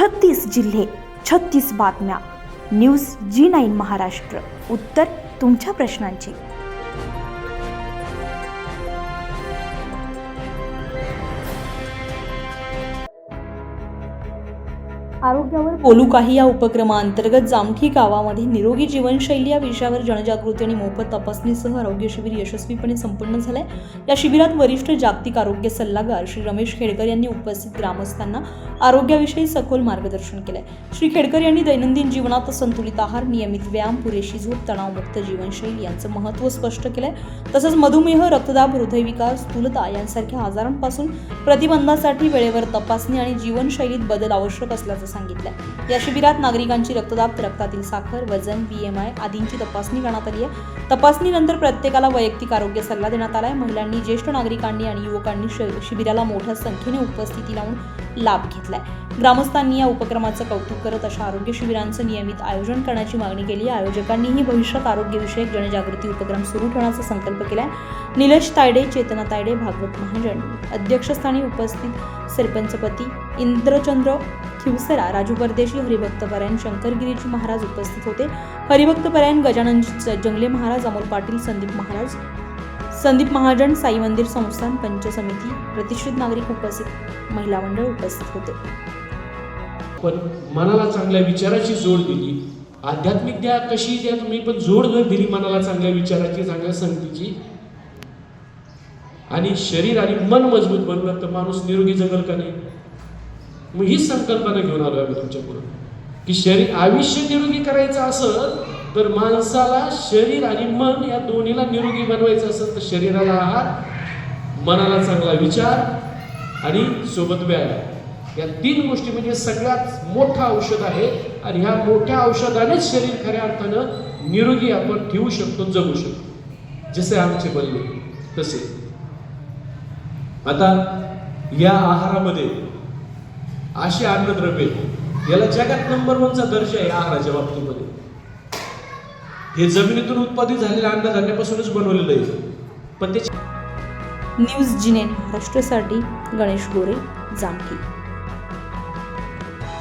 36 जिल्हे, 36 बातम्या. News G9 Maharashtra. उत्तर तुमच्या प्रश्नांची. आरोग्यावर बोलू काही या उपक्रमाअंतर्गत जामठी गावामध्ये निरोगी जीवनशैली या विषयावर जनजागृती आणि मोफत तपासणीसह आरोग्य शिबिर यशस्वीपणे संपन्न झाले. या शिबिरात वरिष्ठ जागतिक आरोग्य सल्लागार श्री रमेश खेडकर यांनी उपस्थित ग्रामस्थांना आरोग्याविषयी सखोल मार्गदर्शन केले. श्री खेडकर यांनी दैनंदिन जीवनात संतुलित आहार, नियमित व्यायाम, पुरेशी झोप, तणावमुक्त जीवनशैली यांचं महत्त्व स्पष्ट केलंय. तसंच मधुमेह, रक्तदाब, हृदयविकार, स्थूलता यांसारख्या आजारांपासून प्रतिबंधासाठी वेळेवर तपासणी आणि जीवनशैलीत बदल आवश्यक असल्याचं सांगितलंय. या शिबिरात नागरिकांची रक्तदाब, रक्तातील साखर, वजन, BMI आदींची तपासणी करण्यात आली आहे. तपासणीनंतर प्रत्येकाला वैयक्तिक आरोग्य सल्ला देण्यात आलाय. महिलांनी, ज्येष्ठ नागरिकांनी आणि युवकांनी शिबिराला मोठ्या संख्येने उपस्थिती लावून लाभ घेतलाय. ग्रामस्थांनी या उपक्रमाचं कौतुक करत अशा आरोग्य शिबिरांचं नियमित आयोजन करण्याची मागणी केली. आयोजकांनीही भविष्यात आरोग्यविषयक जनजागृती उपक्रम सुरू ठेवण्याचा संकल्प केलाय. निलेश तायडे, चेतना तायडे, भागवत महाजन अध्यक्षस्थानी उपस्थित, सरपंचपती इंद्रचंद्र खिवसरा, राजू परदेशी, हरिभक्तपरायण शंकरगिरीजी महाराज उपस्थित होते. हरिभक्तपरायण गजानन जंगले महाराज, अमोल पाटील, संदीप महाजन, साई मंदिर संस्थान, पंच समिती, प्रतिष्ठित नागरिक उपस्थित, महिला मंडळ उपस्थित होते. पण मनाला चांगल्या विचाराची जोड दिली. आध्यात्मिक द्या, कशी द्या तुम्ही, पण जोड जर दिली मनाला चांगल्या विचाराची, चांगल्या संगतीची, आणि शरीर आणि मन मजबूत बनलं तर माणूस निरोगी जगल का नाही. मग हीच संकल्पना घेऊन आलो आम्ही तुमच्या पुढे की आयुष्य निरोगी करायचं असं तर माणसाला शरीर आणि मन या दोन्हीला निरोगी बनवायचं असेल तर शरीराला आहार, मनाला चांगला विचार आणि सोबत व्यायाम, या 3 गोष्टी म्हणजे सगळ्यात मोठं औषध आहे. आणि ह्या मोठ्या औषधानेच शरीर खऱ्या अर्थानं निरोगी आपण ठेवू शकतो, जगू शकतो. जसे आमचे बोलले तसे. आता या आहारामध्ये अशी अन्नद्रव्ये, याला जगात नंबर 1चा दर्जा आहे आहाराच्या बाबतीमध्ये. हे जमिनीतून उत्पादित झालेल्या अन्नधान्यापासूनच बनवलेलं आहे. पण त्याची न्यूज G9 महाराष्ट्रासाठी गणेश गोरे, जामठी.